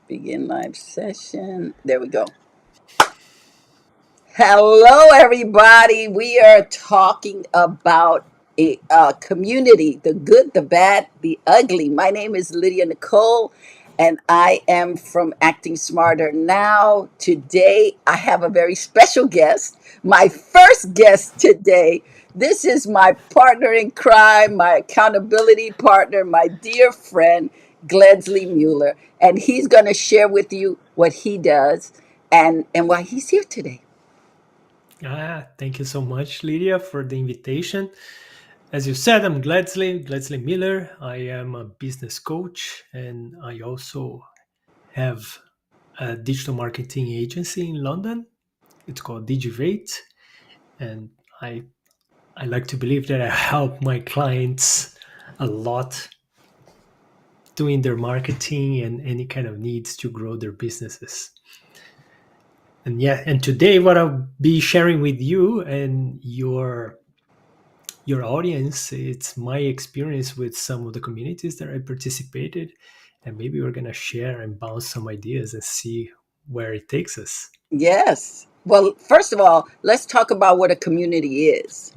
Begin live session. There we go. Hello, everybody. We are talking about a community, the good, the bad, the ugly. My name is Lydia Nicole, and I am from Acting Smarter Now. Today, I have a very special guest, my first guest today. This is my partner in crime, my accountability partner, my dear friend, Gledsley Muller. And he's going to share with you what he does and why he's here today. Thank you so much, Lydia, for the invitation. As you said, I'm Gledsley Miller. I am a business coach, and I also have a digital marketing agency in London. It's called Digivate, and I I like to believe that I help my clients a lot doing their marketing and any kind of needs to grow their businesses. And today what I'll be sharing with you and your audience, it's my experience with some of the communities that I participated, and maybe we're gonna share and bounce some ideas and see where it takes us. Yes. Well, first of all, let's talk about what a community is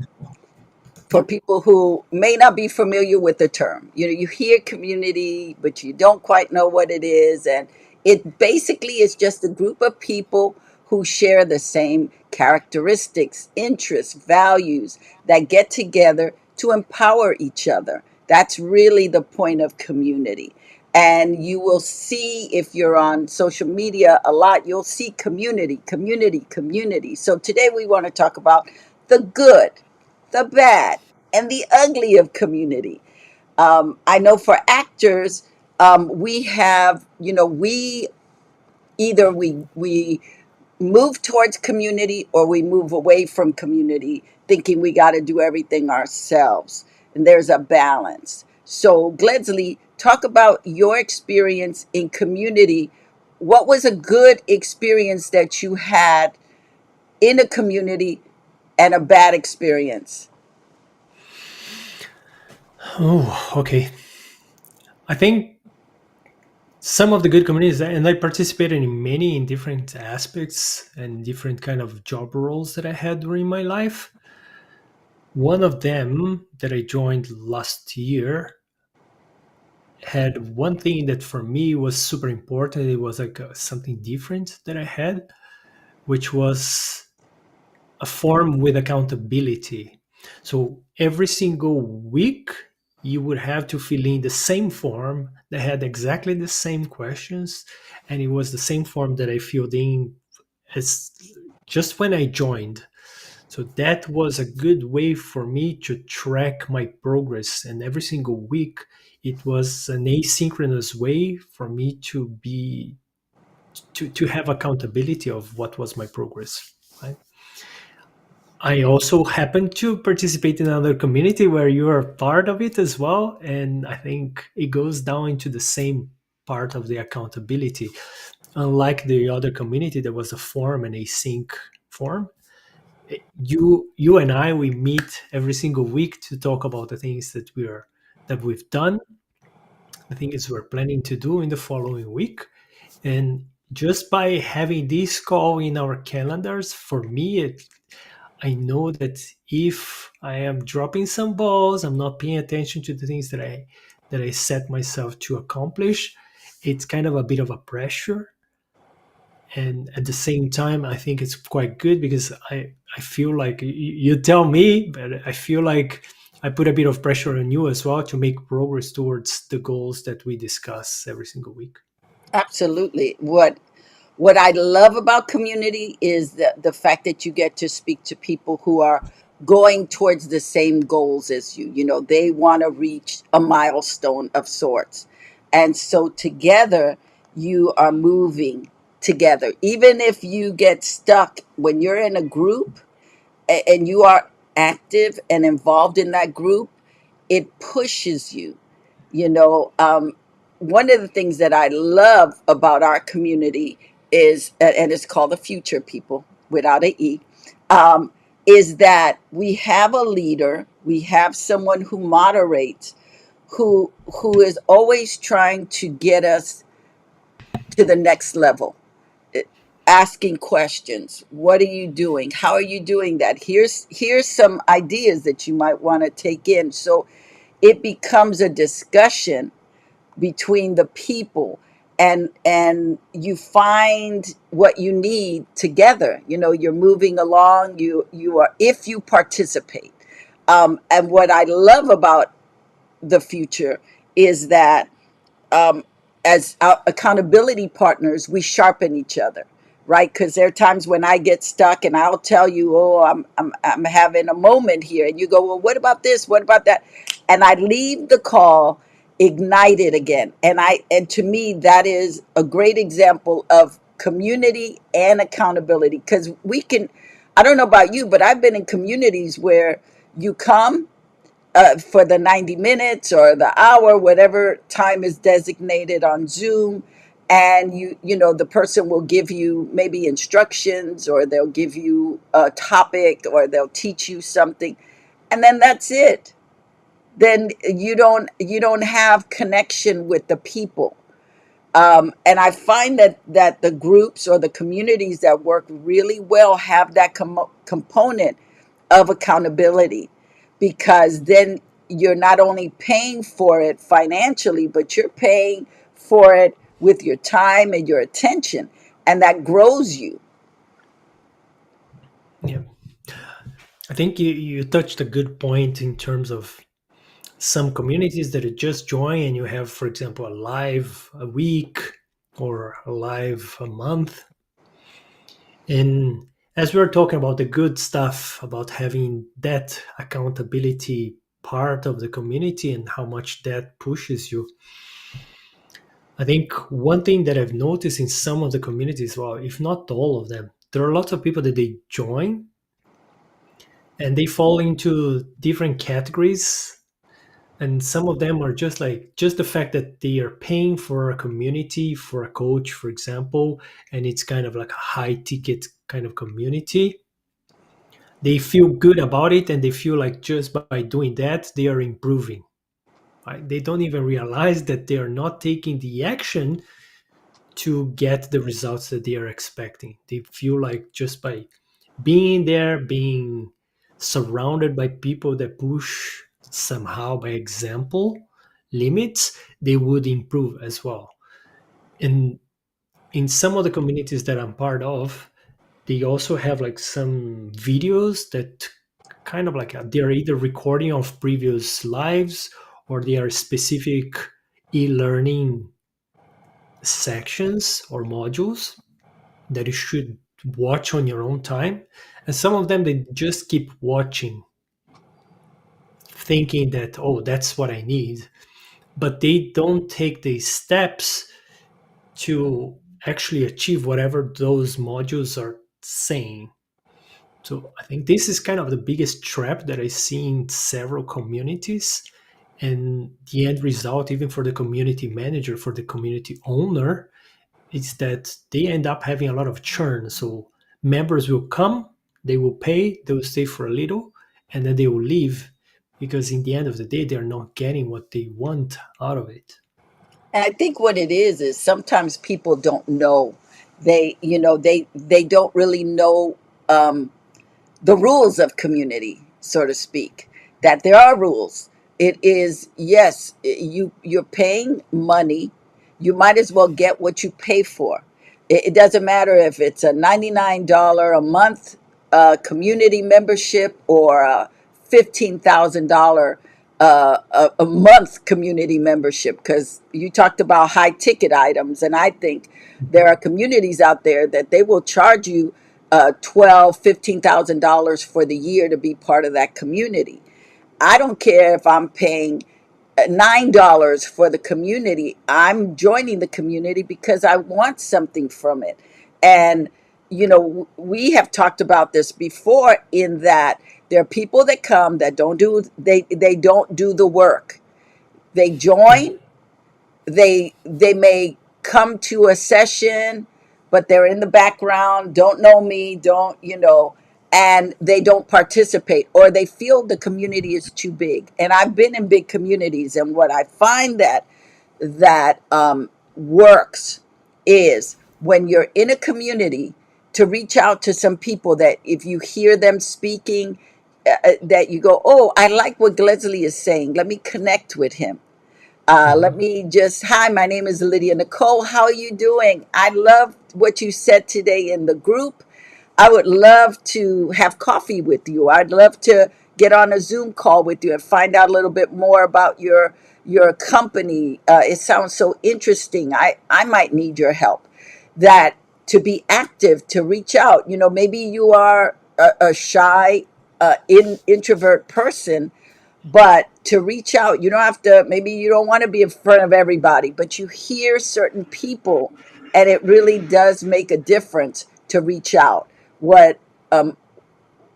for Yep. people who may not be familiar with the term. You know, you hear community, but you don't quite know what it is. And it basically is just a group of people who share the same characteristics, interests, values that get together to empower each other. That's really the point of community. And you will see if you're on social media a lot, you'll see community, community, community. So today we want to talk about the good, the bad, and the ugly of community. I know for actors, we have, we either we move towards community or we move away from community, thinking we got to do everything ourselves. And there's a balance. So, Gledsley, talk about your experience in community. What was a good experience that you had in a community and a bad experience? Oh, okay. I think some of the good communities, and I participated in many in different aspects and different kind of job roles that I had during my life. One of them that I joined last year had one thing that for me was super important. It was like something different that I had, which was a form with accountability. So every single week, you would have to fill in the same form that had exactly the same questions, and it was the same form that I filled in as just when I joined. So that was a good way for me to track my progress. And every single week, it was an asynchronous way for me to have accountability of what was my progress. Right? I also happen to participate in another community where you are part of it as well. And I think it goes down into the same part of the accountability. Unlike the other community, there was a form and a sync form. You and I, we meet every single week to talk about the things that we've done, the things we're planning to do in the following week. And just by having this call in our calendars, for me, I know that if I am dropping some balls, I'm not paying attention to the things that I set myself to accomplish. It's kind of a bit of a pressure, and at the same time, I think it's quite good because I feel like you tell me, but I feel like I put a bit of pressure on you as well to make progress towards the goals that we discuss every single week. Absolutely. What I love about community is the fact that you get to speak to people who are going towards the same goals as you. You know, they want to reach a milestone of sorts. And so together you are moving together. Even if you get stuck when you're in a group and you are active and involved in that group, it pushes you. You know, one of the things that I love about our community is, and it's called the Future People without a E, um, is that we have a leader, we have someone who moderates, who is always trying to get us to the next level. It- Asking questions. What are you doing? How are you doing that? Here's some ideas that you might want to take in. So it becomes a discussion between the people, and you find what you need together. You're moving along. You are, if you participate. And what I love about the future is that, um, as accountability partners, we sharpen each other, right? Because there are times when I get stuck, and I'll tell you, "Oh, I'm having a moment here," and you go, "Well, what about this? What about that?" And I leave the call ignited again. And to me, that is a great example of community and accountability, because we can. I don't know about you, but I've been in communities where you come, for the 90 minutes or the hour, whatever time is designated on Zoom. And the person will give you maybe instructions, or they'll give you a topic, or they'll teach you something. And then that's it. Then you don't have connection with the people. And I find that the groups or the communities that work really well have that component of accountability, because then you're not only paying for it financially, but you're paying for it with your time and your attention, and that grows you. Yeah. I think you touched a good point in terms of some communities that you just join and you have, for example, a live a week or a live a month. And as we were talking about the good stuff about having that accountability part of the community and how much that pushes you, I think one thing that I've noticed in some of the communities, well, if not all of them, there are lots of people that they join and they fall into different categories. And some of them are just like just the fact that they are paying for a community, for a coach, for example, and it's kind of like a high ticket kind of community. They feel good about it and they feel like just by doing that they are improving, right? They don't even realize that they are not taking the action to get the results that they are expecting. They feel like just by being there, being surrounded by people that push somehow by example limits, they would improve as well. And in some of the communities that I'm part of, they also have like some videos that kind of like they're either recording of previous lives or they are specific e-learning sections or modules that you should watch on your own time. And some of them they just keep watching thinking that, oh, that's what I need, but they don't take the steps to actually achieve whatever those modules are saying. So I think this is kind of the biggest trap that I see in several communities. And the end result, even for the community manager, for the community owner, is that they end up having a lot of churn. So members will come, they will pay, they will stay for a little, and then they will leave because in the end of the day, they're not getting what they want out of it. And I think what it is sometimes people don't know. They don't really know, um, the rules of community, so to speak. That there are rules. It is, yes, you're paying money. You might as well get what you pay for. It doesn't matter if it's a $99 a month community membership, or a $15,000 a month community membership, because you talked about high ticket items, and I think there are communities out there that they will charge you $15,000 for the year to be part of that community. I don't care if I'm paying $9 for the community. I'm joining the community because I want something from it. And we have talked about this before, in that there are people that come that they don't do the work. They Yeah. join, they may come to a session, but they're in the background, don't know me, don't and they don't participate, or they feel the community is too big. And I've been in big communities, and what I find that works is when you're in a community to reach out to some people that if you hear them speaking, that you go, oh, I like what Gledsley is saying. Let me connect with him. Let Mhm. me just, hi, my name is Lydia Nicole. How are you doing? I love what you said today in the group. I would love to have coffee with you. I'd love to get on a Zoom call with you and find out a little bit more about your company. It sounds so interesting. I might need your help. That to be active, to reach out. Maybe you are a shy, introvert person, but to reach out, you don't have to, maybe you don't want to be in front of everybody, but you hear certain people and it really does make a difference to reach out. What um,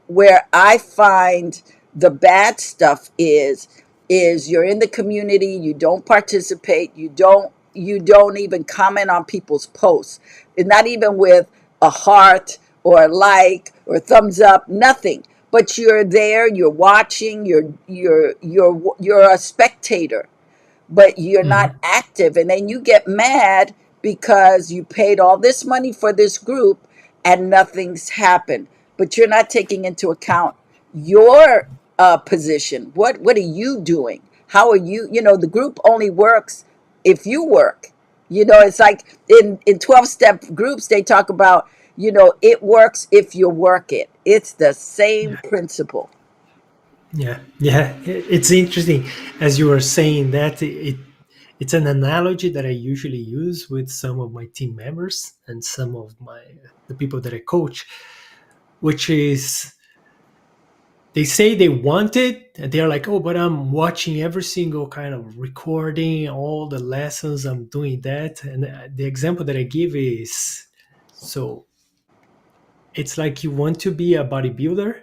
where I find the bad stuff is you're in the community, you don't participate, you don't even comment on people's posts. It's not even with a heart or a like or thumbs up, nothing. But you're there, you're watching, you're a spectator, but you're not Mhm. active. And then you get mad because you paid all this money for this group and nothing's happened. But you're not taking into account your position. What are you doing? How are you? The group only works if you work. It's like in 12-step groups, they talk about, it works if you work it. It's the same principle. Yeah, yeah, it's interesting as you were saying that it's an analogy that I usually use with some of my team members and some of the people that I coach, which is they say they want it and they're like, oh, but I'm watching every single kind of recording, all the lessons, I'm doing that. And the example that I give is, so it's like you want to be a bodybuilder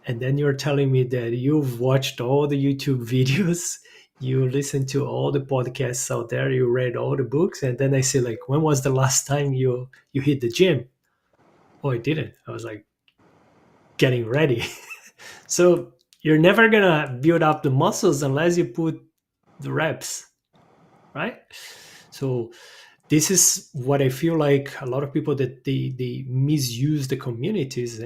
and then you're telling me that you've watched all the YouTube videos, you listen to all the podcasts out there, you read all the books, and then I say like, when was the last time you hit the gym? Oh, I didn't. I was like getting ready. So you're never gonna build up the muscles unless you put the reps, right? So this is what I feel like a lot of people that they misuse the communities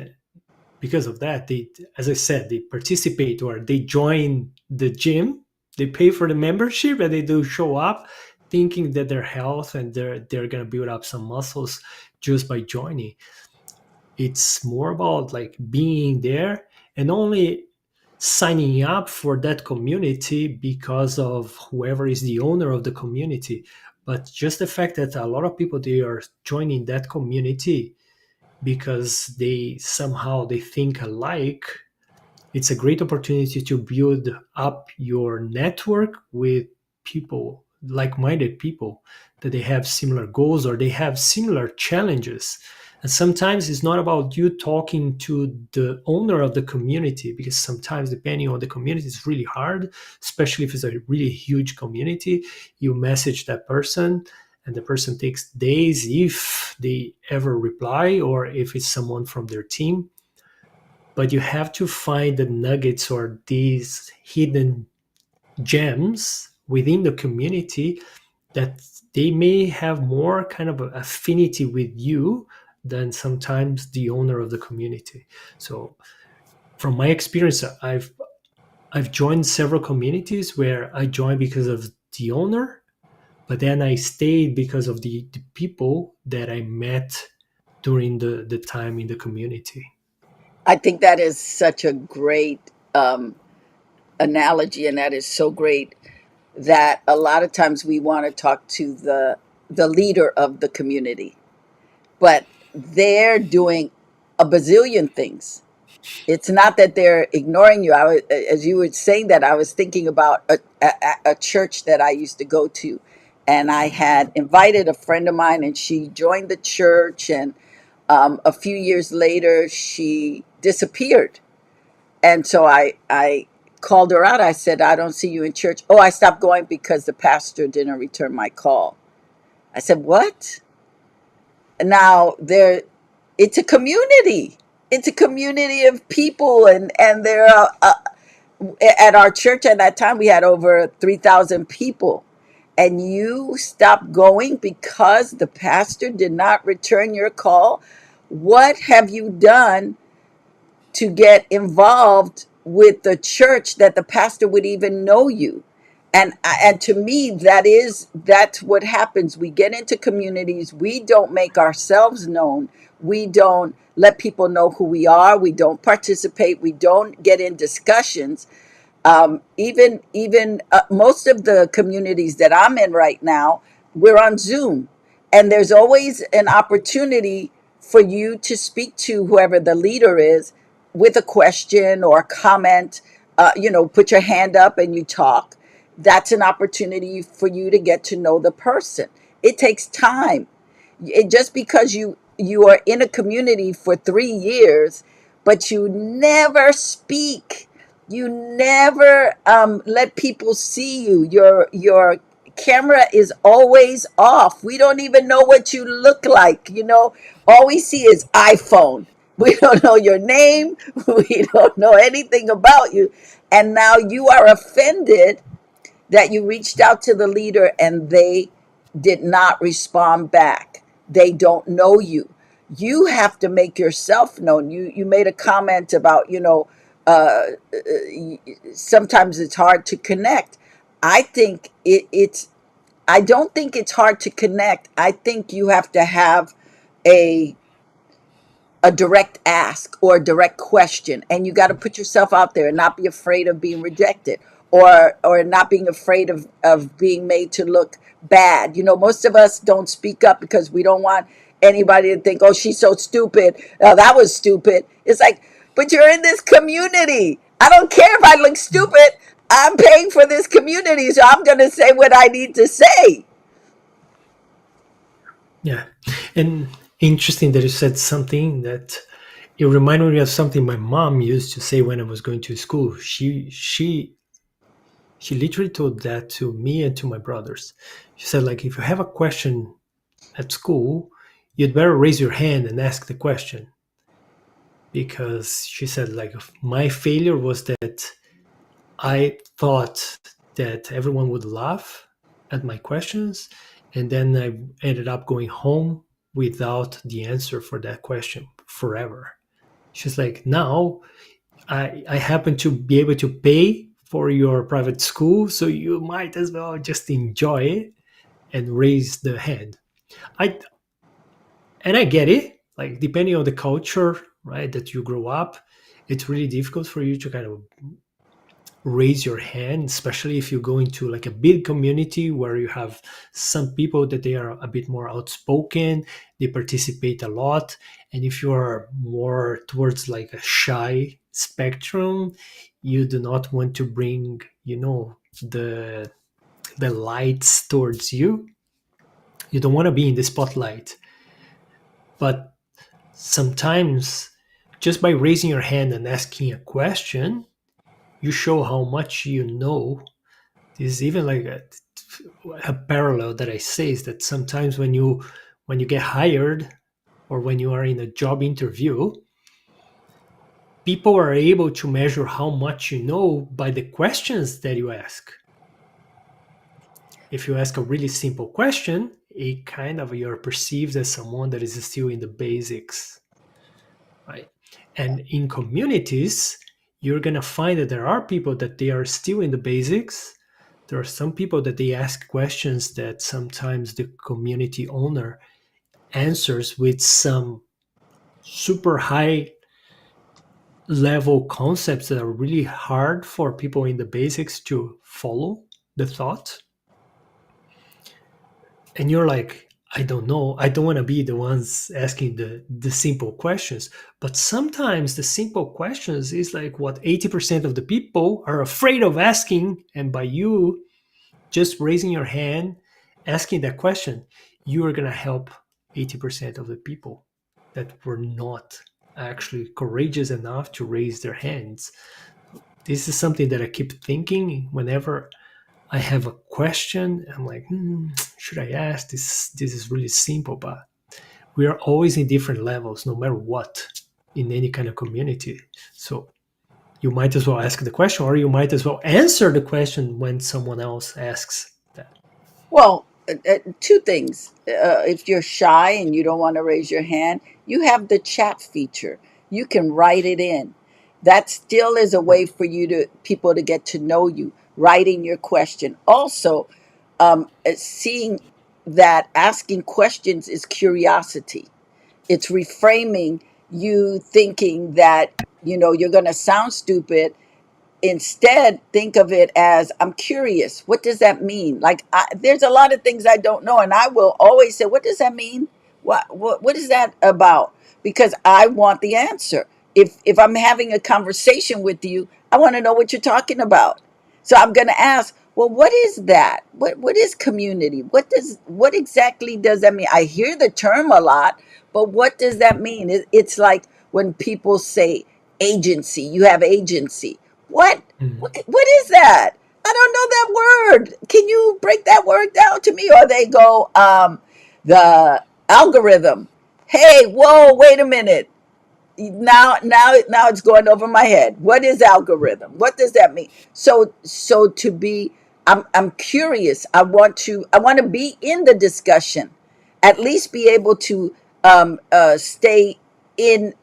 because of that. They, as I said, they participate or they join the gym, they pay for the membership, and they do show up thinking that their health and they're gonna build up some muscles just by joining. It's more about like being there and only signing up for that community because of whoever is the owner of the community, but just the fact that a lot of people they are joining that community because they somehow they think alike. It's a great opportunity to build up your network with people, like-minded people, that they have similar goals or they have similar challenges. And sometimes it's not about you talking to the owner of the community, because sometimes depending on the community it's really hard, especially if it's a really huge community. You message that person and the person takes days if they ever reply, or if it's someone from their team. But you have to find the nuggets or these hidden gems within the community that they may have more kind of affinity with you than sometimes the owner of the community. So from my experience, I've joined several communities where I joined because of the owner, but then I stayed because of the people that I met during the time in the community. I think that is such a great analogy, and that is so great that a lot of times we want to talk to the leader of the community, but they're doing a bazillion things. It's not that they're ignoring you. As you were saying that, I was thinking about a church that I used to go to, and I had invited a friend of mine, and she joined the church, and a few years later, she disappeared. And so I called her out. I said, I don't see you in church. Oh, I stopped going because the pastor didn't return my call. I said, what? Now there, it's a community. It's a community of people, and there are at our church at that time we had over 3,000 people, and you stopped going because the pastor did not return your call, what have you done to get involved with the church that the pastor would even know you? And to me, that's what happens. We get into communities, we don't make ourselves known, we don't let people know who we are, we don't participate, we don't get in discussions. Even most of the communities that I'm in right now, we're on Zoom, and there's always an opportunity for you to speak to whoever the leader is with a question or a comment. Put your hand up and you talk. That's an opportunity for you to get to know the person. It takes time. Just because you are in a community for 3 years, but you never speak, you never let people see you. Your camera is always off. We don't even know what you look like. All we see is iPhone. We don't know your name. We don't know anything about you. And now you are offended that you reached out to the leader and they did not respond back. They don't know you. You have to make yourself known. You made a comment about, uh, sometimes it's hard to connect. I think I don't think it's hard to connect. I think you have to have a a direct ask or a direct question, and you got to put yourself out there and not be afraid of being rejected, or not being afraid of being made to look bad. Most of us don't speak up because we don't want anybody to think, oh, she's so stupid, oh, that was stupid. It's like, but you're in this community. I don't care if I look stupid. I'm paying for this community, so I'm going to say what I need to say. Yeah. And interesting that you said something that it reminded me of something my mom used to say when I was going to school. She literally told that to me and to my brothers. She said, like, if you have a question at school, you'd better raise your hand and ask the question. Because she said, like, my failure was that I thought that everyone would laugh at my questions, and then I ended up going home without the answer for that question forever. She's like, now I happen to be able to pay for your private school, so you might as well just enjoy it and raise the hand. I and I get it. Like, depending on the culture, right, that you grow up, it's really difficult for you to kind of raise your hand, especially if you go into like a big community where you have some people that they are a bit more outspoken, they participate a lot. And if you are more towards like a shy spectrum, you do not want to bring, the lights towards you. You don't want to be in the spotlight. But sometimes just by raising your hand and asking a question, you show how much you know. This is even like a parallel that I say is that sometimes when you get hired or when you are in a job interview, people are able to measure how much you know by the questions that you ask. If you ask a really simple question, it kind of you're perceived as someone that is still in the basics, right? And in communities, you're gonna find that there are people that they are still in the basics. There are some people that they ask questions that sometimes the community owner answers with some super high level concepts that are really hard for people in the basics to follow the thought. And you're like, I don't know, I don't want to be the ones asking the simple questions. But sometimes the simple questions is like what 80% of the people are afraid of asking. And by you just raising your hand, asking that question, you are going to help 80% of the people that were not actually courageous enough to raise their hands. This is something that I keep thinking whenever I have a question. I'm like, should I ask? This is really simple, but we are always in different levels, no matter what, in any kind of community. So you might as well ask the question, or you might as well answer the question when someone else asks that. Well, two things. If you're shy and you don't want to raise your hand, you have the chat feature. You can write it in. That still is a way for you to people to get to know you. Writing your question. Also, seeing that asking questions is curiosity. It's reframing you thinking that you're going to sound stupid. Instead, think of it as, I'm curious, what does that mean? Like, there's a lot of things I don't know, and I will always say, what does that mean? What is that about? Because I want the answer. If I'm having a conversation with you, I want to know what you're talking about. So I'm going to ask, well, what is that? What is community? What exactly does that mean? I hear the term a lot, but what does that mean? It's like when people say agency, you have agency. what? Mhm. What is that? I don't know that word. Can you break that word down to me? Or they go, the algorithm. Hey, whoa, wait a minute. Now it's going over my head. What is algorithm? What does that mean? So to be, I'm curious. I want to be in the discussion, at least be able to stay in,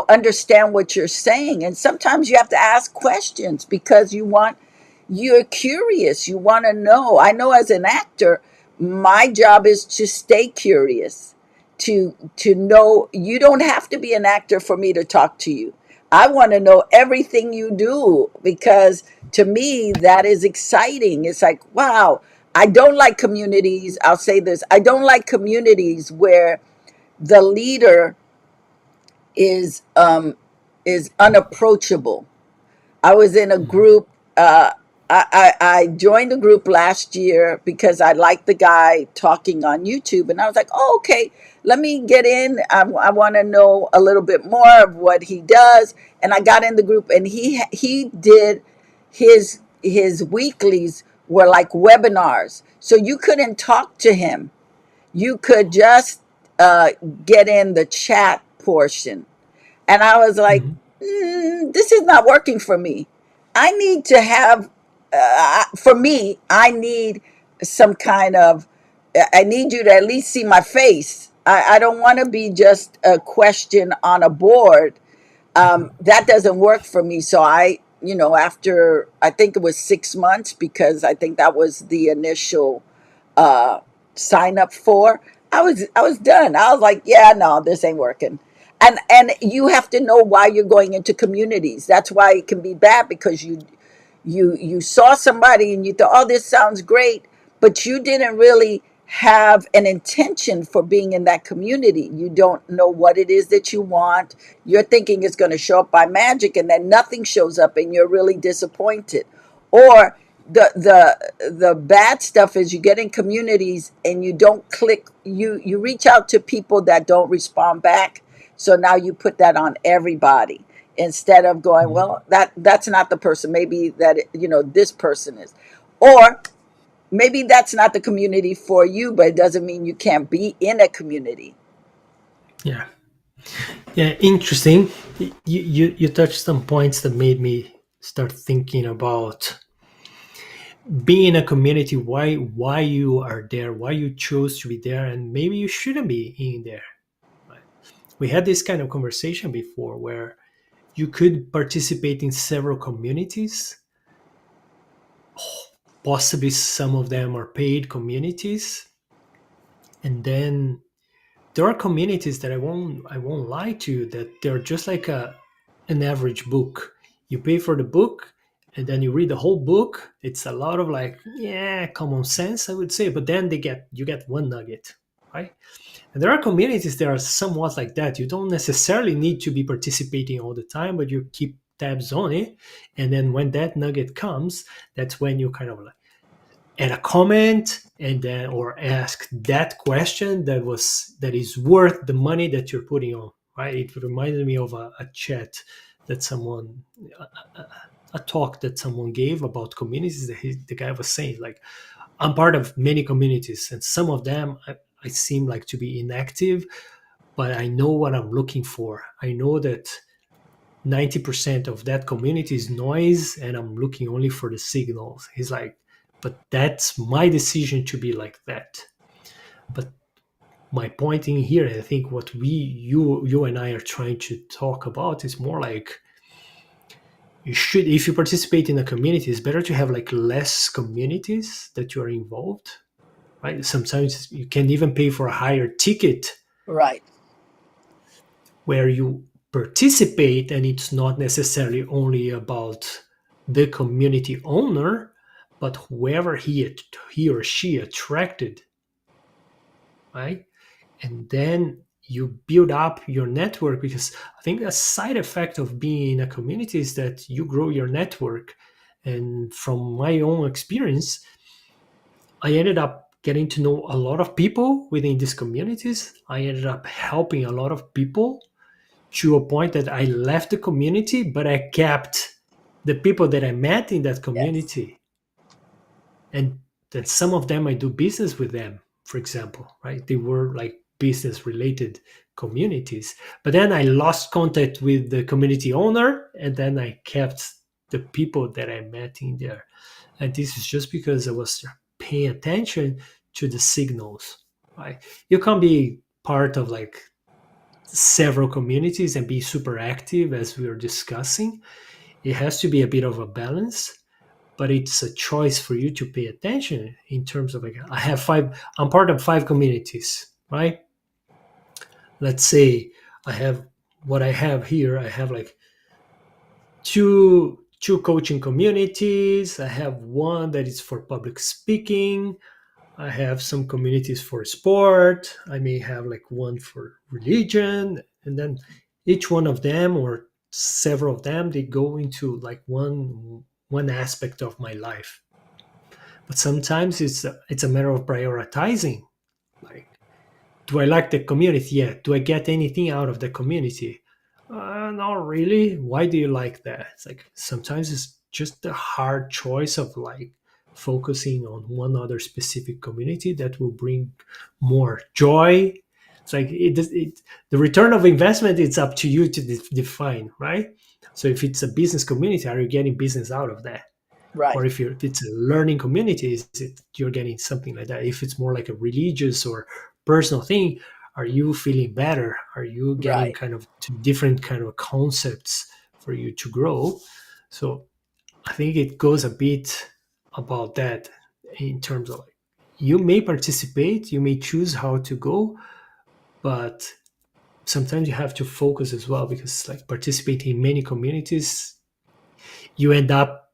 understand what you're saying. And sometimes you have to ask questions because you're curious. You want to know. I know as an actor, my job is to stay curious, to know. You don't have to be an actor for me to talk to you. I want to know everything you do because to me that is exciting. It's like, wow. I don't like communities. I'll say this. I don't like communities where the leader is unapproachable. I was in a Mhm. group. I joined the group last year because I liked the guy talking on YouTube, and I was like, "Oh, okay, let me get in. I want to know a little bit more of what he does." And I got in the group, and he did his weeklies were like webinars, so you couldn't talk to him. You could just uh, get in the chat portion, and I was like, Mhm. this is not working for me. I need to have, for me, I need some kind of, I need you to at least see my face. I don't want to be just a question on a board. That doesn't work for me. So after, I think it was 6 months, because I think that was the initial uh, sign up for. I was done. I was like, yeah, no, this ain't working. And you have to know why you're going into communities. That's why it can be bad, because you saw somebody and you thought, oh, this sounds great, but you didn't really have an intention for being in that community. You don't know what it is that you want. You're thinking it's going to show up by magic, and then nothing shows up and you're really disappointed. Or the bad stuff is, you get in communities and you don't click. You reach out to people that don't respond back, so now you put that on everybody, instead of going, Mhm. well, that's not the person. Maybe that, this person is. Or maybe that's not the community for you, but it doesn't mean you can't be in a community. Yeah. Yeah, interesting. You touched some points that made me start thinking about being in a community, why you are there, why you chose to be there, and maybe you shouldn't be in there. Right? We had this kind of conversation before where you could participate in several communities, possibly some of them are paid communities, and then there are communities that I won't lie to you that they're just like an average book. You pay for the book and then you read the whole book. It's a lot of like, yeah, common sense, I would say, but then you get one nugget, right? And there are communities that are somewhat like that. You don't necessarily need to be participating all the time, but you keep tabs on it. And then when that nugget comes, that's when you kind of like add a comment and then or ask that question that is worth the money that you're putting on, right? It reminded me of a chat that someone a, a talk that someone gave about communities that the guy was saying like, I'm part of many communities and some of them I seem like to be inactive, but I know what I'm looking for. I know that 90% of that community is noise and I'm looking only for the signals. He's like, but that's my decision to be like that. But my point in here, I think what you and I are trying to talk about is more like, you should, if you participate in a community, it's better to have like less communities that you are involved, right? Sometimes you can even pay for a higher ticket Right. where you participate, and it's not necessarily only about the community owner, but whoever he or she attracted, right? And then you build up your network, because I think a side effect of being in a community is that you grow your network. And from my own experience, I ended up getting to know a lot of people within these communities. I ended up helping a lot of people to a point that I left the community, but I kept the people that I met in that Yes. community. And that some of them I do business with them, for example, right? They were like business related communities. But then I lost contact with the community owner, and then I kept the people that I met in there. And this is just because I was paying attention to the signals, right? You can't be part of like several communities and be super active as we were discussing. It has to be a bit of a balance, but it's a choice for you to pay attention in terms of like, I'm part of 5 communities, right? Let's say I have what I have here. I have like two coaching communities. I have one that is for public speaking. I have some communities for sport. I may have like one for religion, and then each one of them or several of them, they go into like one aspect of my life. But sometimes it's a matter of prioritizing. Like, do I like the community? Yeah. Do I get anything out of the community? Not really. Why do you like that? It's like sometimes it's just a hard choice of like focusing on one other specific community that will bring more joy. It's like the return of investment. It's up to you to define, right? So if it's a business community, are you getting business out of that? Right. Or if it's a learning community, is it you're getting something like that? If it's more like a religious or personal thing, are you feeling better? Are you getting Right. kind of to different kind of concepts for you to grow? So I think it goes a bit about that, in terms of like, you may participate, you may choose how to go, but sometimes you have to focus as well, because like participating in many communities, you end up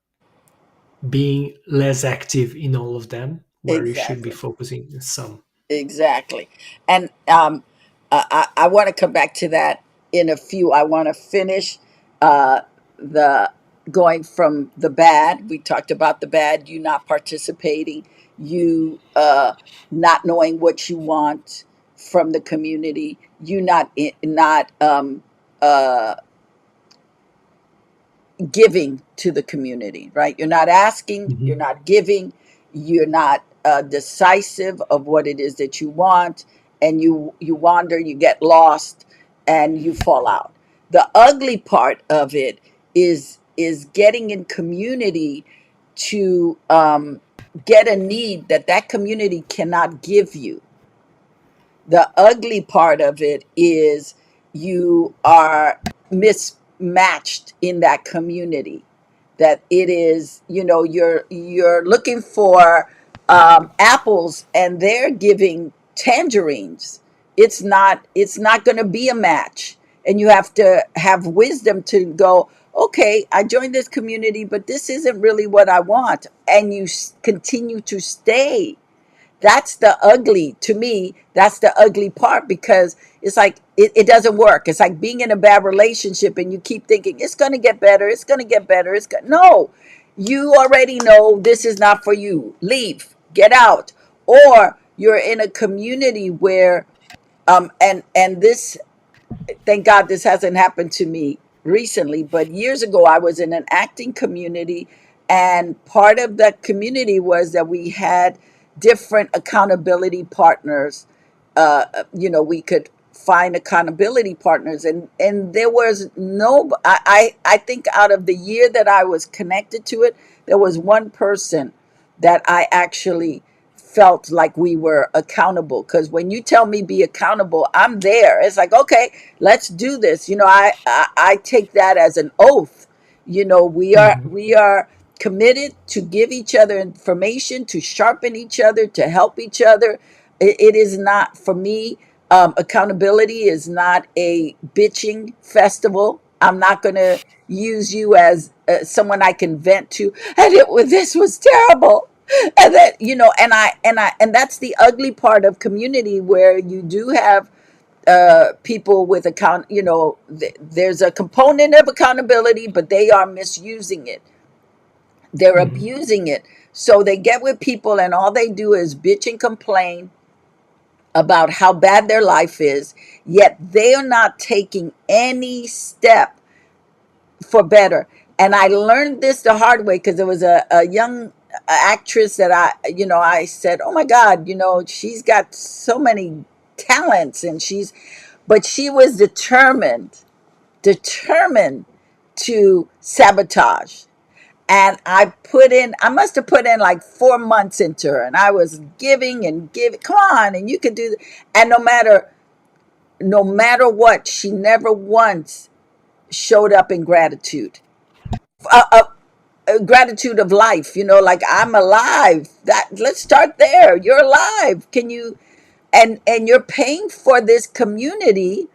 being less active in all of them, where you should be Exactly. focusing in some. Exactly. And I want to come back to that in a few. I want to finish the going from the bad. We talked about the bad, you not participating, you not knowing what you want from the community, you not uh, giving to the community, right? You're not asking, you're Mhm. not giving, you're not decisive of what it is that you want, and you wander, you get lost, and you fall out. The ugly part of it is getting in community to get a need that that community cannot give you. The ugly part of it is you are mismatched in that community, that it is, you're looking for apples and they're giving tangerines. It's not going to be a match, and you have to have wisdom to go, okay, I joined this community, but this isn't really what I want, and you continue to stay. That's the ugly, to me, that's the ugly part, because it's like it doesn't work. It's like being in a bad relationship and you keep thinking it's going to get better, it's going to get better, no, you already know this is not for you, leave, get out. Or you're in a community where and this, thank God this hasn't happened to me recently, but years ago I was in an acting community, and part of that community was that we had different accountability partners. We could find accountability partners, and there was no. I think out of the year that I was connected to it, there was one person that I actually felt like we were accountable. Because when you tell me be accountable, I'm there. It's like, okay, let's do this. I take that as an oath. We are Hmm. we are committed to give each other information, to sharpen each other, to help each other. It is not for me. Accountability is not a bitching festival. I'm not going to use you as someone I can vent to. And this was terrible. And that and that's the ugly part of community, where you do have people with there's a component of accountability, but they are misusing it. They're Hmm. abusing it. So they get with people and all they do is bitch and complain about how bad their life is, yet they are not taking any step for better. And I learned this the hard way, because there was a young actress that I said, oh my God, she's got so many talents, but she was determined to sabotage. And I must have put in like 4 months into her, and I was giving and giving. Come on, and you could do. And no matter what, she never once showed up in gratitude. Gratitude of life, like I'm alive. That let's start there. You're alive. Can you and you're paying for this community,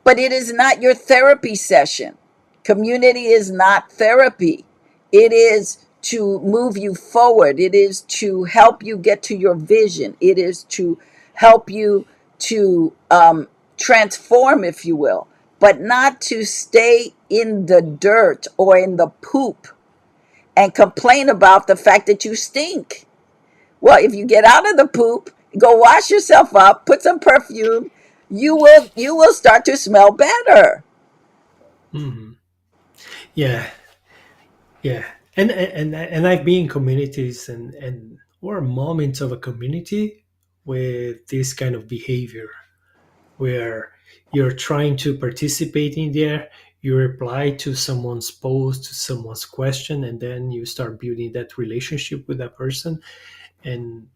but it is not your therapy session. Community is not therapy. It is to move you forward. It is to help you get to your vision. It is to help you to transform, if you will, but not to stay in the dirt or in the poop and complain about the fact that you stink. Well, if you get out of the poop, go wash yourself up, put some perfume, you will start to smell better. Hmm. Yeah, yeah. And I've been in communities and or moments of a community with this kind of behavior where you're trying to participate in there, you reply to someone's post, to someone's question, and then you start building that relationship with that person. And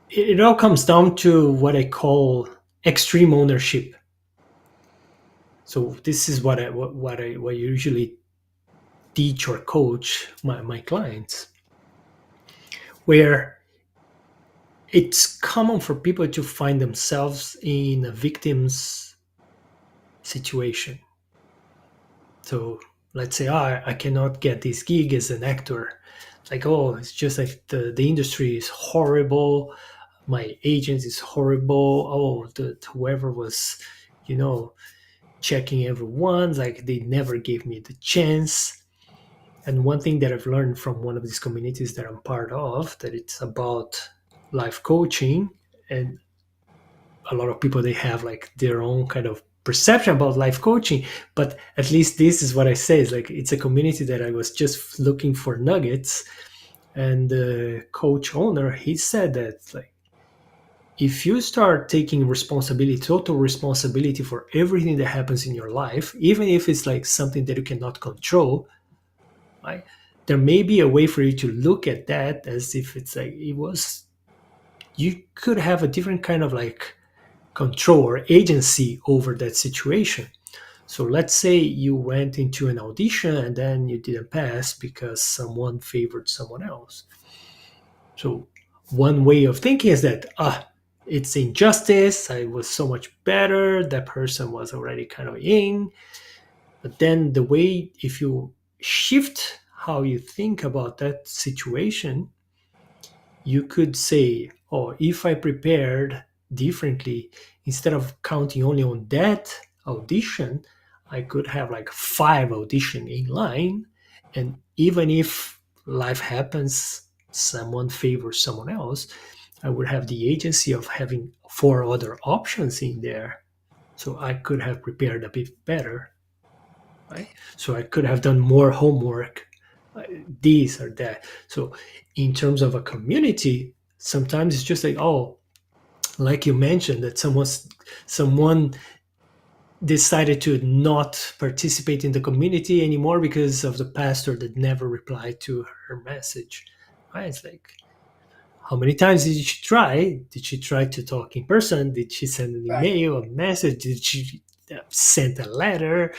it all comes down to what I call extreme ownership. So this is what I usually teach or coach my clients, where it's common for people to find themselves in a victim's situation. So let's say, I cannot get this gig as an actor. It's like, oh, it's just like the industry is horrible. My agent is horrible. Oh, whoever was, you know, checking everyone, like they never gave me the chance. And one thing that I've learned from one of these communities that I'm part of, that it's about life coaching, and a lot of people, they have like their own kind of perception about life coaching, but at least this is what I say, is like it's a community that I was just looking for nuggets. And the coach owner, he said that, like, if you start taking responsibility, total responsibility for everything that happens in your life, even if it's like something that you cannot control, right, there may be a way for you to look at that as if it's like it was, you could have a different kind of like control or agency over that situation. So let's say you went into an audition and then you didn't pass because someone favored someone else. So one way of thinking is that, it's injustice. I was so much better. That person was already kind of in. But then the way, if you shift how you think about that situation, you could say, oh, if I prepared differently, instead of counting only on that audition, I could have like 5 audition in line. And even if life happens, someone favors someone else, I would have the agency of having 4 other options in there. So I could have prepared a bit better, right? So I could have done more homework, uh, this or that. So in terms of a community, sometimes it's just like, oh, like you mentioned, that someone decided to not participate in the community anymore because of the pastor that never replied to her message. right? It's like, how many times did she try? Did she try to talk in person? Did she send an Right. email, a message? Did she send a letter?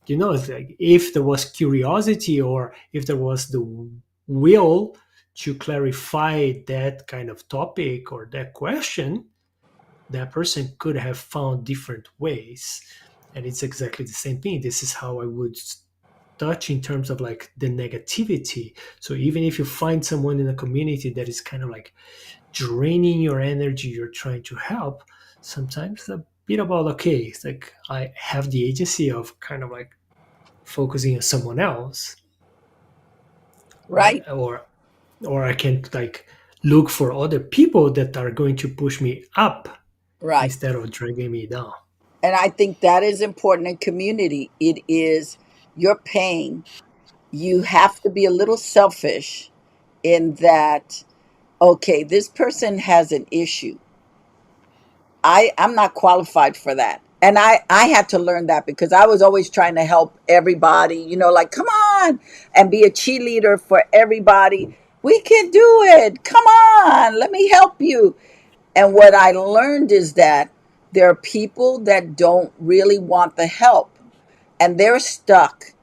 It's like if there was curiosity or if there was the will to clarify that kind of topic or that question, that person could have found different ways. And it's exactly the same thing. This is how I would touch in terms of like the negativity. So even if you find someone in a community that is kind of like draining your energy, you're trying to help, sometimes a bit about, okay, it's like I have the agency of kind of like focusing on someone else, right? Right. Or I can like look for other people that are going to push me up Right. instead of dragging me down. And I think that is important in community. It is your pain. You have to be a little selfish in that, okay, this person has an issue. I'm not qualified for that. And I had to learn that because I was always trying to help everybody, like, come on, and be a cheerleader for everybody. We can do it. Come on, let me help you. And what I learned is that there are people that don't really want the help and they're stuck.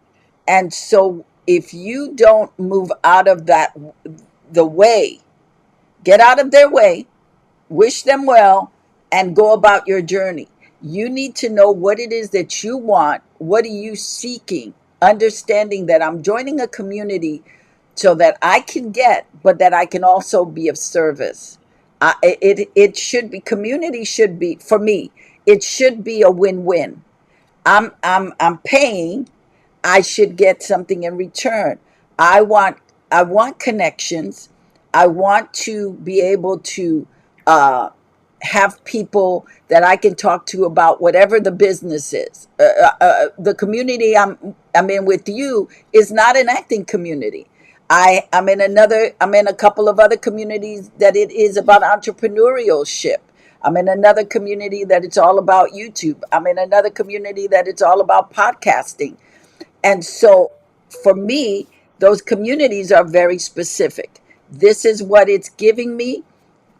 And so if you don't move out of the way, get out of their way, wish them well, and go about your journey. You need to know what it is that you want. What are you seeking? Understanding that I'm joining a community so that I can get, but that I can also be of service. It should be, community should be, for me, it should be a win-win. I'm paying, I should get something in return. I want I want connections. I want to be able to uh, have people that I can talk to about whatever the business is. The community I'm in with you is not an acting community. I'm in a couple of other communities that it is about entrepreneurship. I'm in another community that it's all about YouTube. I'm in another community that it's all about podcasting. And so for me, those communities are very specific. This is what it's giving me.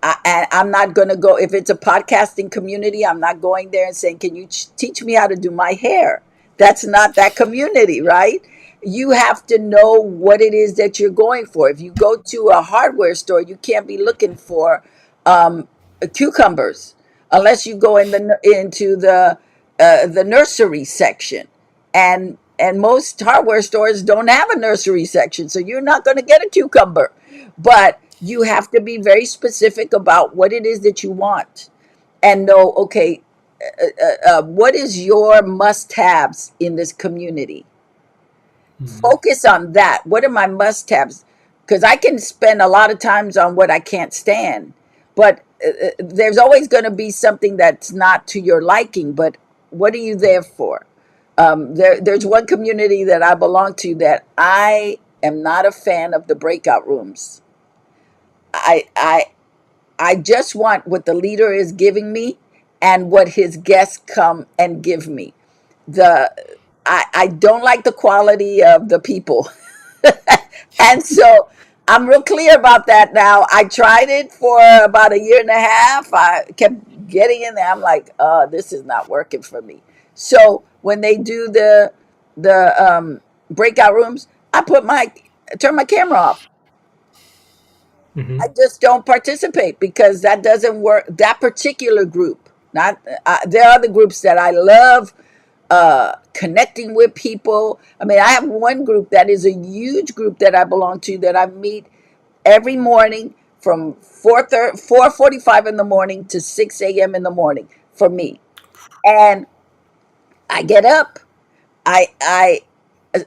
I'm not going to go, if it's a podcasting community, I'm not going there and saying, can you teach me how to do my hair? That's not that community, right? You have to know what it is that you're going for. If you go to a hardware store, you can't be looking for um, cucumbers unless you go into the nursery section, and most hardware stores don't have a nursery section, so you're not going to get a cucumber. But you have to be very specific about what it is that you want and know, okay, what is your must-haves in this community. Mhm. Focus on that. What are my must-haves? Because I can spend a lot of times on what I can't stand, but there's always going to be something that's not to your liking. But what are you there for? There's one community that I belong to that I am not a fan of the breakout rooms. I I I just want what the leader is giving me and what his guests come and give me. The I don't like the quality of the people. And so I'm real clear about that now. I tried it for about a year and a half. I kept getting in there. I'm like, this is not working for me. So when they do the breakout rooms, I turn my camera off. I Mhm. just don't participate because that doesn't work. That particular group, not there are other groups that I love, connecting with people. I mean, I have one group that is a huge group that I belong to that I meet every morning from 4:45 in the morning to 6 a.m. in the morning for me. And I get up. I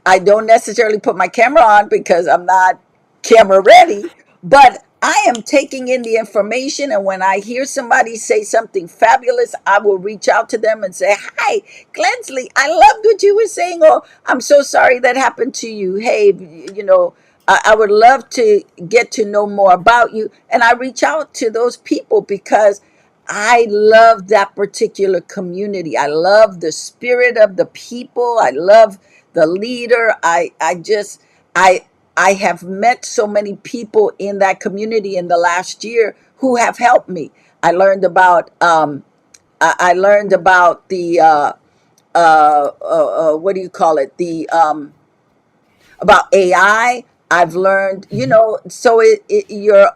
I don't necessarily put my camera on because I'm not camera ready, but I am taking in the information. And when I hear somebody say something fabulous, I will reach out to them and say, hi, Gledsley, I loved what you were saying. Oh, I'm so sorry that happened to you. Hey, I would love to get to know more about you. And I reach out to those people because I love that particular community. I love the spirit of the people. I love the leader. I just I I have met so many people in that community in the last year who have helped me. I learned about I learned about the what do you call it? The about AI. I've learned, Mhm. so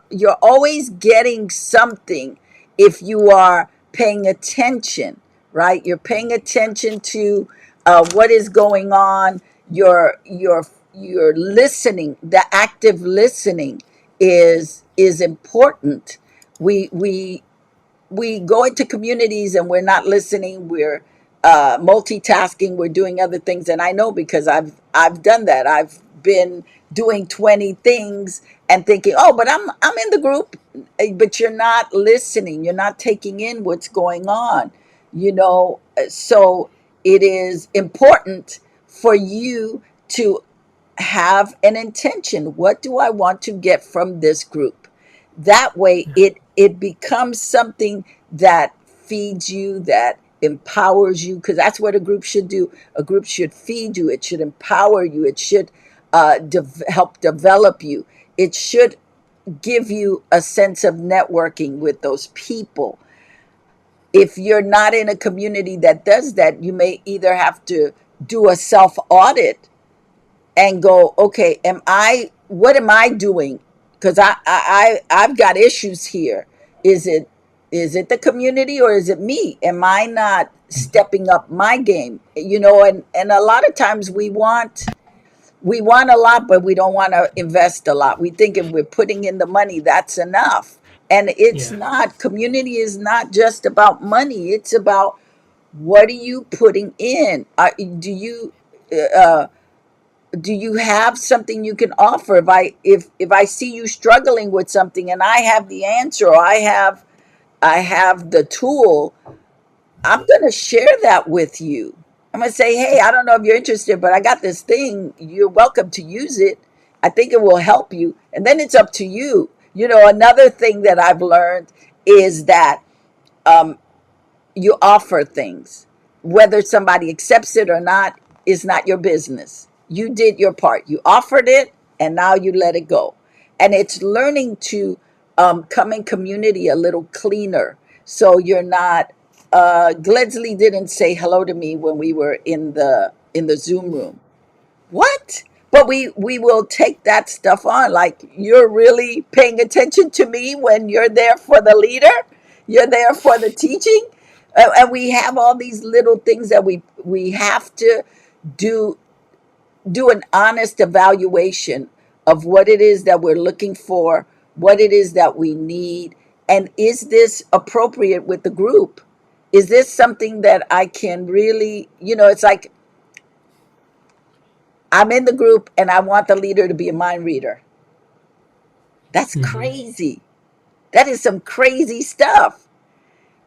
you're always getting something if you are paying attention, right? You're paying attention to what is going on. You're listening. The active listening is important. We go into communities and we're not listening. We're multitasking. We're doing other things, and I know because I've done that. I've been doing 20 things and thinking, oh, but I'm in the group. But you're not listening. You're not taking in what's going on. So it is important for you to have an intention. What do I want to get from this group? That way Yeah. it becomes something that feeds you, that empowers you, because that's what a group should do. A group should feed you, it should empower you, it should help develop you, it should give you a sense of networking with those people. If you're not in a community that does that, you may either have to do a self audit and go, okay, what am I doing? Because I've got issues here. Is it the community, or is it me? Am I not stepping up my game? And a lot of times we want a lot, but we don't want to invest a lot. We think if we're putting in the money, that's enough. And it's Yeah. not. Community is not just about money. It's about, what are you putting in? Uh, do you have something you can offer? If I see you struggling with something and I have the answer, or I have the tool, I'm going to share that with you. I'm going to say, hey, I don't know if you're interested, but I got this thing. You're welcome to use it. I think it will help you. And then it's up to you. Another thing that I've learned is that um, you offer things. Whether somebody accepts it or not is not your business. You did your part. You offered it, and now you let it go. And it's learning to come in community a little cleaner. So you're not. Gledsley didn't say hello to me when we were in the Zoom room. What? But we will take that stuff on. Like, you're really paying attention to me when you're there for the leader, you're there for the teaching. And we have all these little things that we have to do do an honest evaluation of what it is that we're looking for, what it is that we need, and is this appropriate with the group? Is this something that I can really, it's like, I'm in the group and I want the leader to be a mind reader. That's Hmm. crazy. That is some crazy stuff.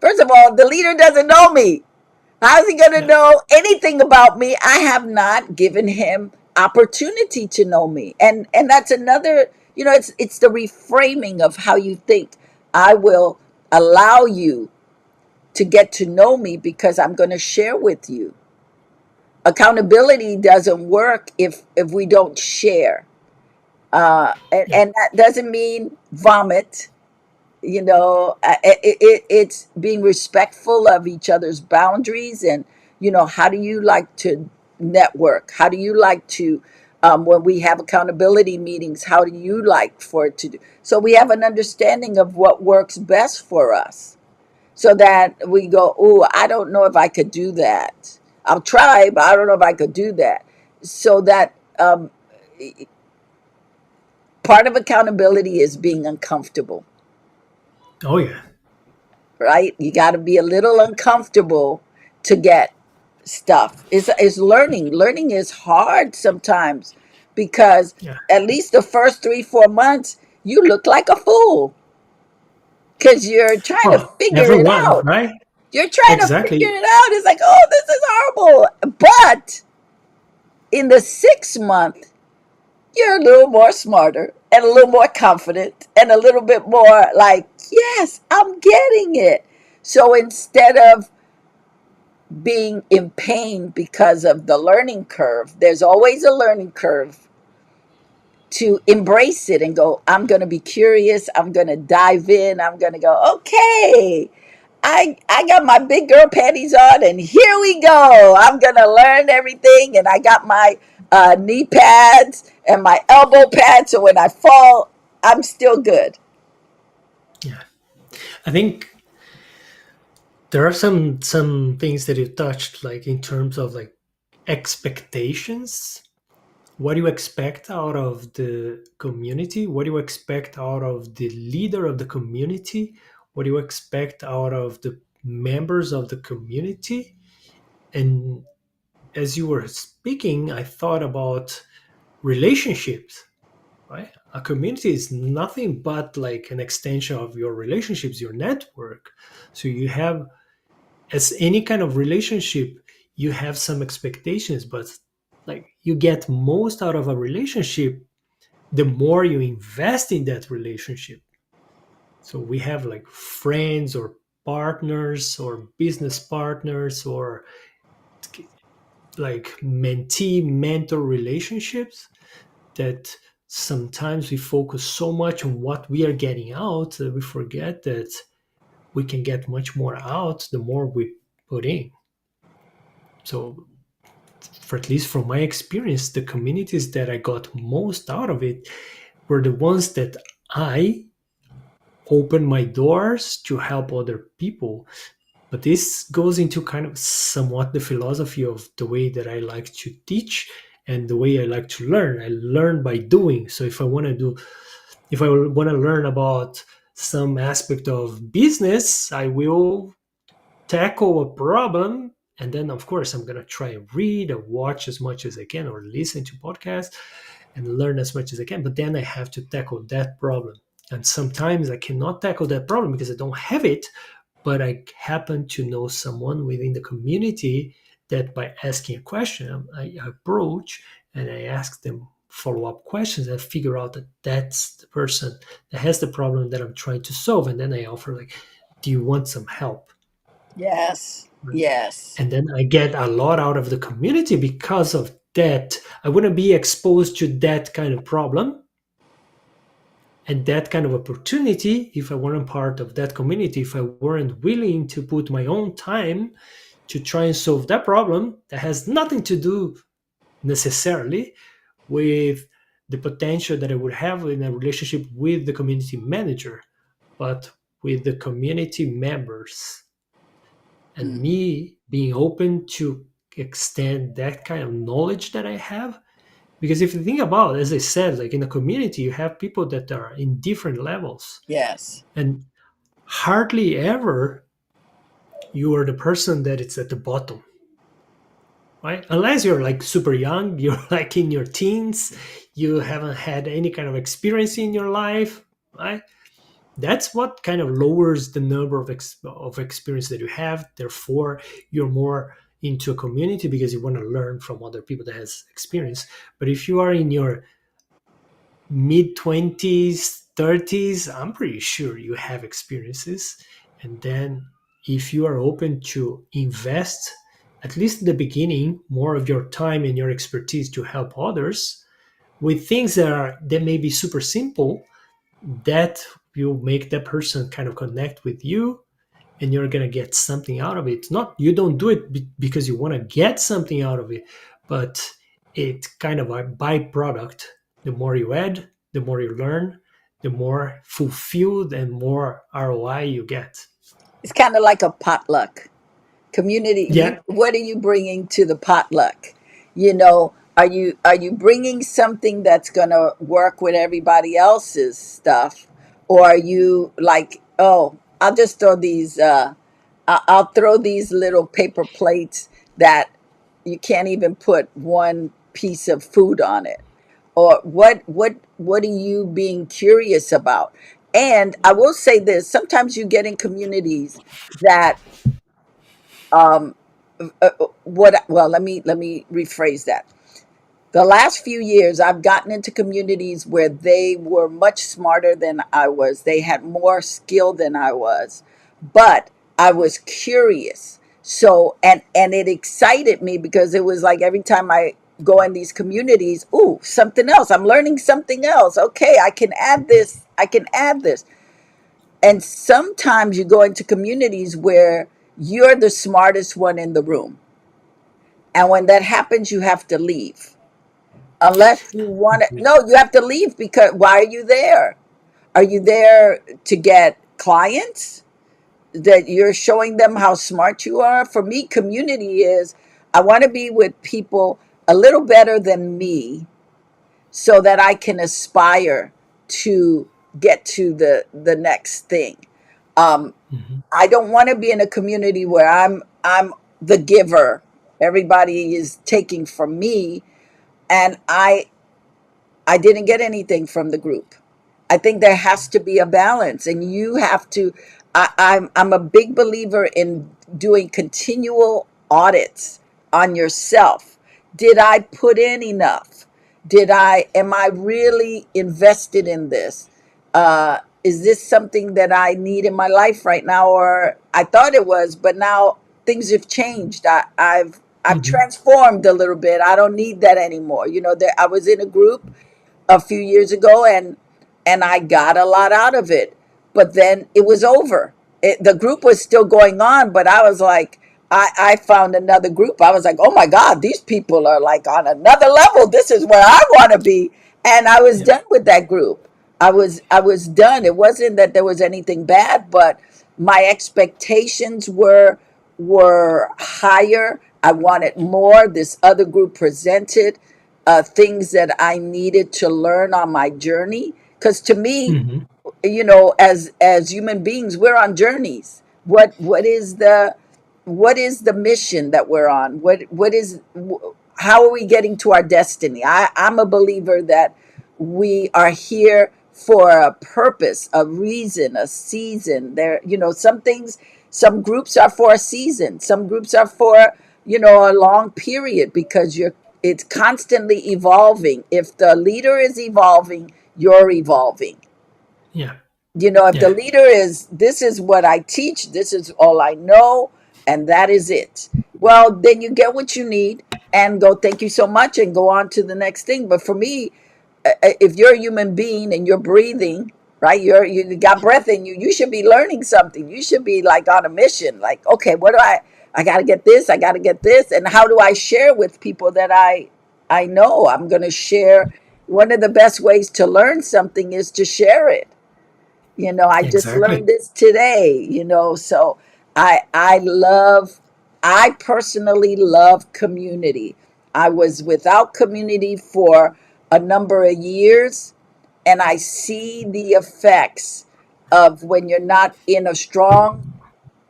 First of all, the leader doesn't know me. How's he going to Yeah. know anything about me? I have not given him opportunity to know me. And that's another, it's the reframing of how you think. I will allow you to get to know me because I'm going to share with you. Accountability doesn't work if we don't share. Yeah. And that doesn't mean vomit. It's being respectful of each other's boundaries. And how do you like to network? How do you like to, when we have accountability meetings, how do you like for it to do? So we have an understanding of what works best for us, so that we go, oh, I don't know if I could do that. I'll try, but I don't know if I could do that. So that part of accountability is being uncomfortable, Oh yeah. right? You got to be a little uncomfortable to get stuff. It's learning. Learning is hard sometimes, because Yeah. at least the first 3 4 months you look like a fool because you're trying to Well, figure it everyone, out. right? You're trying to figure Exactly. it out. It's like, oh, this is horrible. But in the 6 month, you're a little more smarter and a little more confident and a little bit more like, yes, I'm getting it. So instead of being in pain because of the learning curve, there's always a learning curve to embrace it and go, I'm going to be curious. I'm going to dive in. I'm going to go, okay, I got my big girl panties on and here we go. I'm going to learn everything. And I got my knee pads and my elbow pads. So when I fall, I'm still good. Yeah. I think there are some things that you touched, like in terms of like expectations. What do you expect out of the community? What do you expect out of the leader of the community? What do you expect out of the members of the community? And as you were speaking, I thought about relationships, right? A community is nothing but like an extension of your relationships, your network. So you have, as any kind of relationship, you have some expectations, but like you get most out of a relationship the more you invest in that relationship. So we have like friends or partners or business partners or like mentee mentor relationships that sometimes we focus so much on what we are getting out that we forget that we can get much more out the more we put in. So for at least from my experience, the communities that I got most out of it were the ones that I opened my doors to help other people. But this goes into kind of somewhat the philosophy of the way that I like to teach and the way I like to learn. I learn by doing. So if I want to learn about some aspect of business, I will tackle a problem. And then, of course, I'm going to try and read or watch as much as I can or listen to podcasts and learn as much as I can. But then I have to tackle that problem. And sometimes I cannot tackle that problem because I don't have it, but I happen to know someone within the community that by asking a question, I approach and I ask them follow up questions. I figure out that that's the person that has the problem that I'm trying to solve. And then I offer, like, do you want some help? Yes. Right. Yes. And then I get a lot out of the community because of that. I wouldn't be exposed to that kind of problem and that kind of opportunity if I weren't part of that community, if I weren't willing to put my own time to try and solve that problem that has nothing to do necessarily with the potential that I would have in a relationship with the community manager, but with the community members and Mm. me being open to extend that kind of knowledge that I have. Because if you think about it, as I said, like in a community, you have people that are in different levels, Yes. and hardly ever you are the person that it's at the bottom, right? Unless you're like super young, you're like in your teens, you haven't had any kind of experience in your life, right? That's what kind of lowers the number of experience that you have. Therefore, you're more into a community because you want to learn from other people that has experience. But if you are in your mid 20s, 30s, I'm pretty sure you have experiences. And then if you are open to invest, at least in the beginning, more of your time and your expertise to help others with things that may be super simple, that will make that person kind of connect with you and you're going to get something out of it. Not you don't do it because you want to get something out of it, but it's kind of a byproduct. The more you add, the more you learn, the more fulfilled and more ROI you get. It's kind of like a potluck. Community, you, Yeah. what are you bringing to the potluck? You know, are you bringing something that's going to work with everybody else's stuff, or are you like, oh, I'll just throw these I'll throw these little paper plates that you can't even put one piece of food on it? Or what are you being curious about? And I will say this, sometimes you get in communities that um what well let me rephrase that. The last few years I've gotten into communities where they were much smarter than I was, they had more skill than I was, but I was curious. So and it excited me because it was like every time I go in these communities, ooh, something else, I'm learning something else, okay, I can add this, I can add this. And sometimes you go into communities where you're the smartest one in the room, and when that happens you have to leave, unless you want to. Yeah. No, you have to leave, because why are you there? Are you there to get clients, that you're showing them how smart you are? For me, community is, I want to be with people a little better than me, so that I can aspire to get to the next thing. Um, Hmm. I don't want to be in a community where I'm the giver. Everybody is taking from me, and I didn't get anything from the group. I think there has to be a balance, and you have to. I'm a big believer in doing continual audits on yourself. Did I put in enough? Did I? Am I really invested in this? Is this something that I need in my life right now, or I thought it was, but now things have changed. I've Hmm. transformed a little bit. I don't need that anymore. There, I was in a group a few years ago, and I got a lot out of it. But then it was over. The group was still going on, but I was like, I found another group. I was like, oh my God, these people are like on another level. This is where I want to be. And I was Yeah. done with that group. I was done. It wasn't that there was anything bad, but my expectations were higher. I wanted more. This other group presented things that I needed to learn on my journey. Because to me, Hmm. as human beings, we're on journeys. What is the mission that we're on? How are we getting to our destiny? I'm a believer that we are here for a purpose, a reason, a season. Some things, some groups are for a season, some groups are for a long period, because it's constantly evolving. If the leader is evolving, you're evolving. Yeah. If the Yeah. leader is, this is what I teach, this is all I know, and that is it, well, then you get what you need and go, thank you so much, and go on to the next thing. But for me, if you're a human being and you're breathing, right, you got breath in you, you should be learning something. You should be like on a mission, like, okay, what do I got to get this, I got to get this, and how do I share with people that I know I'm going to share? One of the best ways to learn something is to share it. I just Exactly. learned this today, so I personally love community. I was without community for a number of years, and I see the effects of when you're not in a strong,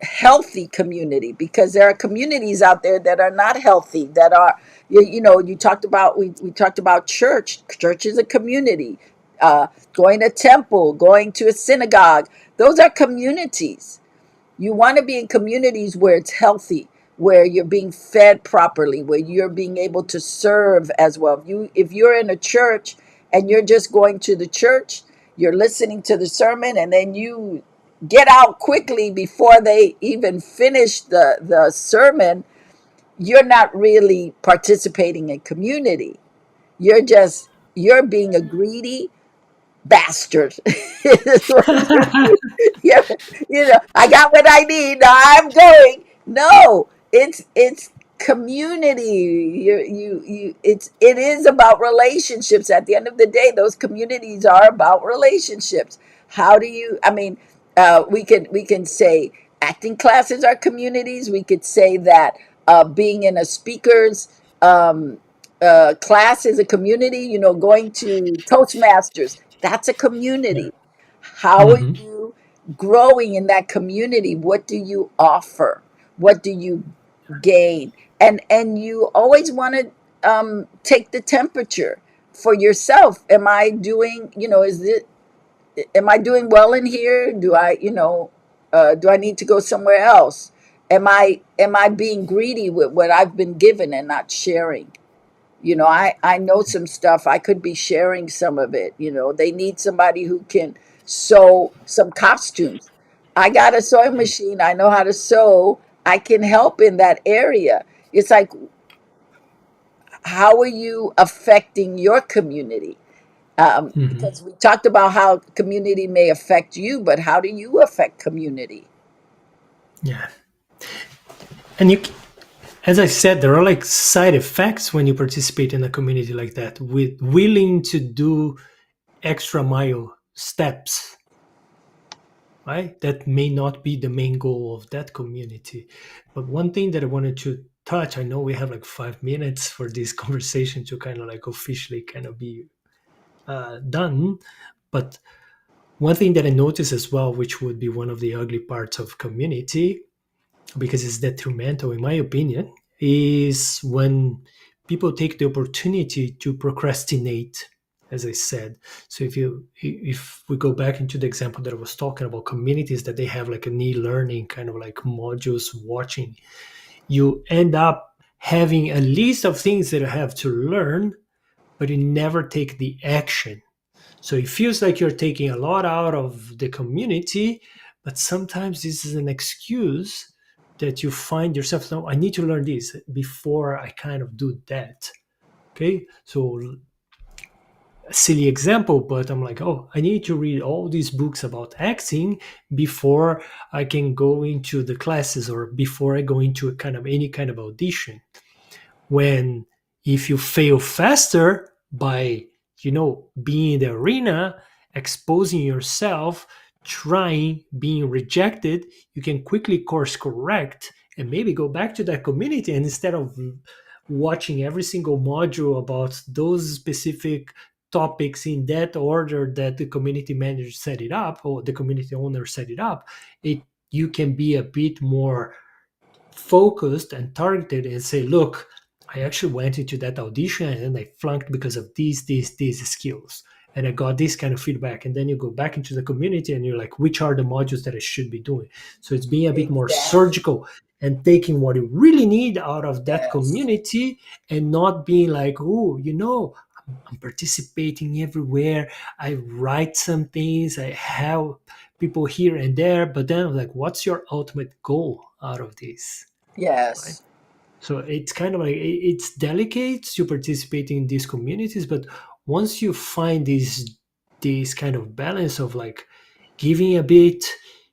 healthy community, because there are communities out there that are not healthy, that are, you talked about, we talked about church is a community. Going to temple, going to a synagogue, those are communities. You want to be in communities where it's healthy, where you're being fed properly, where you're being able to serve as well. If you're in a church and you're just going to the church, you're listening to the sermon, and then you get out quickly before they even finish the sermon, you're not really participating in community. You're being a greedy bastard. Is what yeah, I got what I need. Now I'm going. No, it's community. It is about relationships. At the end of the day, those communities are about relationships. How do you? I mean, we can say acting classes are communities. We could say that being in a speaker's class is a community. Going to Toastmasters, that's a Yeah. community. How are Hmm. you growing in that community? What do you offer? What do you gain? And you always want to take the temperature for yourself. Am I doing? Is it? Am I doing well in here? Do I need to go somewhere else? Am I being greedy with what I've been given and not sharing? I know some stuff. I could be sharing some of it. They need somebody who can sew some costumes. I got a sewing machine. I know how to sew. I can help in that area. It's like, how are you affecting your community? Mhm. Because we talked about how community may affect you, but how do you affect community? Yeah. And as I said, there are like side effects when you participate in a community like that, with willing to do extra mile steps, right? That may not be the main goal of that community. But one thing that I wanted to touch, I know we have like 5 minutes for this conversation to kind of like officially kind of be done. But one thing that I noticed as well, which would be one of the ugly parts of community, because it's detrimental in my opinion, is when people take the opportunity to procrastinate, as I said. So if we go back into the example that I was talking about, communities that they have like an e-learning kind of like modules watching, you end up having a list of things that you have to learn, but you never take the action. So it feels like you're taking a lot out of the community, but sometimes this is an excuse that you find yourself, no, I need to learn this before I kind of do that. Okay. So a silly example, but I'm like, oh, I need to read all these books about acting before I can go into the classes or before I go into a kind of any kind of audition. When if you fail faster by being in the arena, exposing yourself, trying, being rejected, you can quickly course correct and maybe go back to that community, and instead of watching every single module about those specific topics in that order that the community manager set it up or the community owner set it up, it you can be a bit more focused and targeted and say, look, I actually went into that audition and I flunked because of these skills. And I got this kind of feedback. And then you go back into the community and you're like, which are the modules that I should be doing? So it's being a bit more Exactly. surgical and taking what you really need out of that Yes. community and not being like, oh, I'm participating everywhere. I write some things, I help people here and there, but then I'm like, what's your ultimate goal out of this? Right. Yes. So it's kind of like it's delicate to participate in these communities, but once you find this kind of balance of like giving a bit,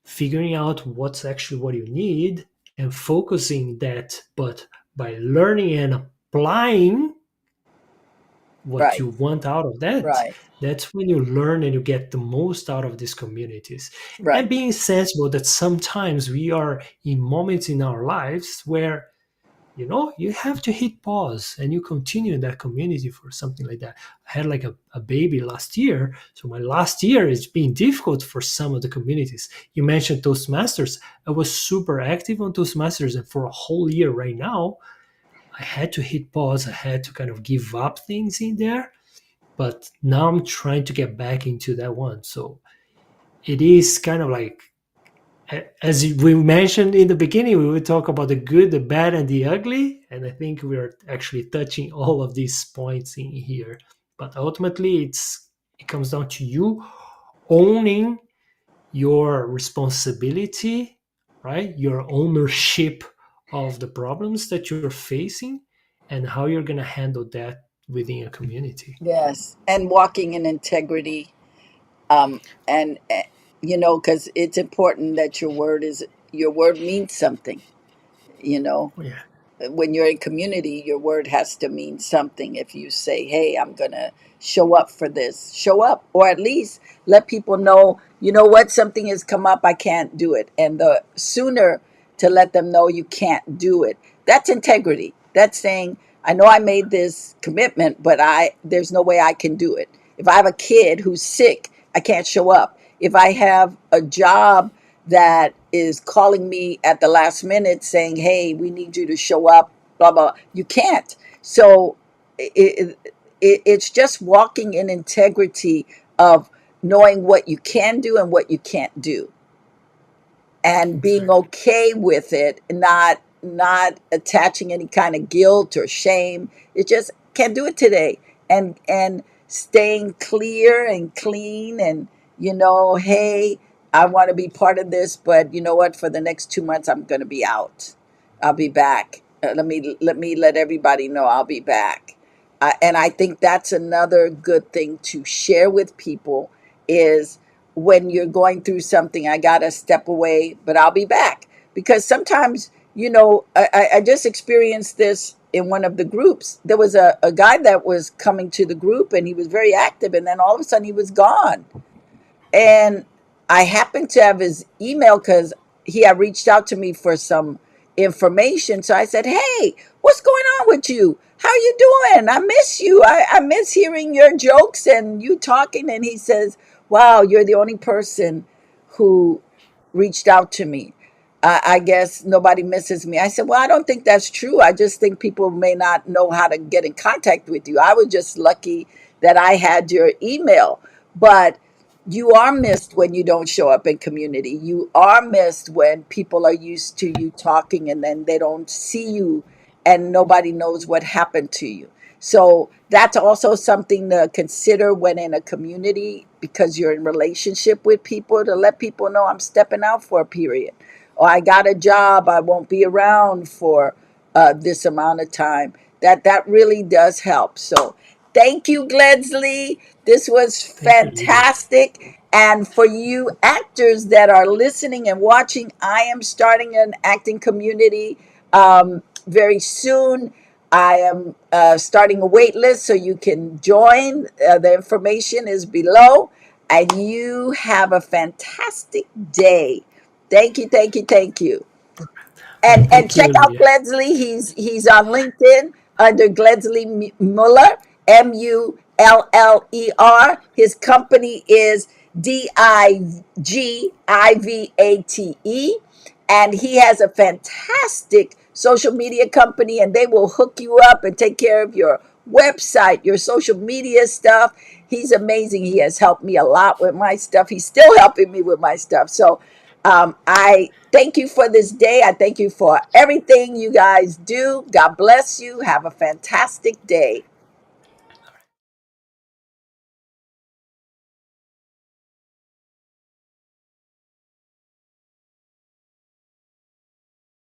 figuring out what's actually what you need, and focusing that, but by learning and applying what Right. you want out of that, Right. that's when you learn and you get the most out of these communities. And Right. being sensible that sometimes we are in moments in our lives where you have to hit pause and you continue in that community for something like that. I had like a baby last year, so my last year is being difficult for some of the communities. You mentioned Toastmasters. I was super active on Toastmasters, and for a whole year right now I had to hit pause. I had to kind of give up things in there, but now I'm trying to get back into that one. So it is kind of like, as we mentioned in the beginning, we would talk about the good, the bad, and the ugly. And I think we are actually touching all of these points in here. But ultimately, it comes down to you owning your responsibility, right? Your ownership of the problems that you're facing and how you're going to handle that within a community. Yes. And walking in integrity. And because it's important that your word means something. You know, Oh, yeah. when you're in community, your word has to mean something. If you say, hey, I'm going to show up for this, show up, or at least let people know, you know what, something has come up, I can't do it. And the sooner to let them know you can't do it, that's integrity. That's saying, I know I made this commitment, but there's no way I can do it. If I have a kid who's sick, I can't show up. If I have a job that is calling me at the last minute saying, hey, we need you to show up, blah, blah, you can't. So it's just walking in integrity of knowing what you can do and what you can't do, and being Exactly. okay with it, not attaching any kind of guilt or shame. It just can't do it today, and staying clear and clean, and hey, I want to be part of this, but you know what, for the next 2 months I'm going to be out. I'll be back. Let me let everybody know I'll be back. And I think that's another good thing to share with people is when you're going through something, I got to step away, but I'll be back. Because sometimes, I just experienced this in one of the groups. There was a guy that was coming to the group and he was very active, and then all of a sudden he was gone. And I happened to have his email because he had reached out to me for some information. So I said, "Hey, what's going on with you? How are you doing? I miss you. I miss hearing your jokes and you talking." And he says, "Wow, you're the only person who reached out to me. I guess nobody misses me." I said, "Well, I don't think that's true. I just think people may not know how to get in contact with you. I was just lucky that I had your email. But you are missed when you don't show up in community. You are missed when people are used to you talking and then they don't see you and nobody knows what happened to you." So that's also something to consider when in a community, because you're in relationship with people, to let people know, "I'm stepping out for a period, or I got a job, I won't be around for this amount of time." That really does help. So thank you, Gledsley. This was Thank you, Lily. fantastic. And for you actors that are listening and watching, I am starting an acting community very soon. I am starting a wait list so you can join. The information is below. And you have a fantastic day. Thank you, thank you, thank you. And Thank check you, out Lily. Gledsley. He's on LinkedIn under Gledsley Muller, Muller. His company is Digivate, and he has a fantastic social media company, and they will hook you up and take care of your website, your social media stuff. He's amazing. He has helped me a lot with my stuff. He's still helping me with my stuff. So I thank you for this day. I thank you for everything you guys do. God bless you. Have a fantastic day.